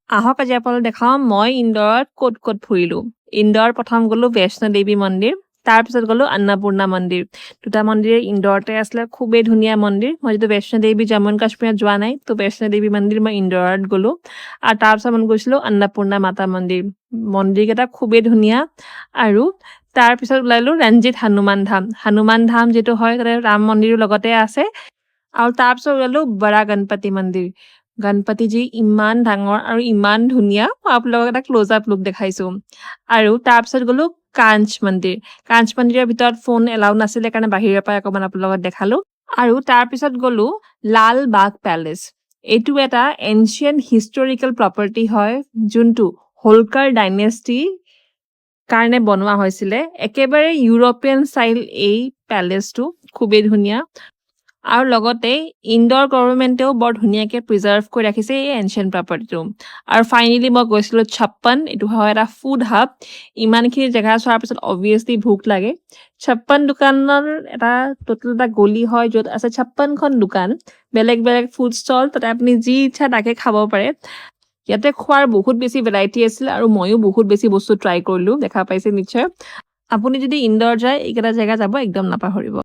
আহক আজি আপোনালোকক দেখাওঁ মই ইন্দোৰত ক'ত ক'ত ফুৰিলোঁ। ইন্দোৰত প্ৰথম গ'লোঁ বৈষ্ণো দেৱী মন্দিৰ, তাৰপিছত গ'লোঁ অন্নপূৰ্ণা মন্দিৰ। দুটা মন্দিৰ ইন্দোৰতে আছিলে, খুবেই ধুনীয়া মন্দিৰ। মই যিটো বৈষ্ণো দেৱী জম্মু এণ্ড কাশ্মীৰত যোৱা নাই, তো বৈষ্ণো দেৱী মন্দিৰ মই ইন্দোৰত গ'লোঁ। আৰু তাৰপিছত মই গৈছিলোঁ অন্নপূৰ্ণা মাতা মন্দিৰ। মন্দিৰকেইটা খুবেই ধুনীয়া। আৰু তাৰপিছত ওলালোঁ ৰঞ্জিত হনুমান ধাম যিটো হয় তাতে ৰাম মন্দিৰৰ লগতে আছে। আৰু তাৰপিছত ওলালোঁ বৰা গণপতি মন্দিৰ। গণপতিজী ইমান ডাঙৰ আৰু ইমান ধুনীয়া, মই আপোনালোকক এটা ক্ল'জ আপ লুক দেখাইছোঁ। আৰু তাৰপিছত গ'লোঁ কাঞ্চ মন্দিৰৰ ভিতৰত ফোন এলাউ নাছিলে কাৰণে বাহিৰৰ পৰা অকণমান আপোনালোকক দেখালোঁ। আৰু তাৰপিছত গ'লোঁ লালবাগ পেলেচ। এইটো এটা এনচিয়েণ্ট হিষ্টৰিকেল প্ৰপাৰ্টি হয়, যোনটো হোলকাৰ ডাইনেষ্টি কাৰণে বনোৱা হৈছিলে। একেবাৰে ইউৰোপিয়ান ষ্টাইল এই পেলেচটো, খুবেই ধুনীয়া। আৰু লগতে ইন্দোৰ গভৰ্ণমেণ্টেও বৰ ধুনীয়াকৈ প্ৰিজাৰ্ভ কৰি ৰাখিছে এই এনচিয়েণ্ট প্ৰপাৰ্টিটো। আৰু ফাইনেলি মই গৈছিলোঁ 56, এইটো হয় এটা ফুড হাব। ইমানখিনি জেগা চোৱাৰ পিছত অবভিয়াছলি ভোক লাগে। 56 দোকানৰ এটা টোটেল এটা গলি হয়, য'ত আছে 56খন দোকান, বেলেগ বেলেগ ফুড ষ্টল, তাতে আপুনি যি ইচ্ছা তাকে খাব পাৰে। ইয়াতে খোৱাৰ বহুত বেছি ভেৰাইটি আছিল আৰু ময়ো বহুত বেছি বস্তু ট্ৰাই কৰিলোঁ, দেখা পাইছে নিশ্চয়। আপুনি যদি ইন্দোৰ যায় এইকেইটা জেগা যাব একদম নাপাহৰিব।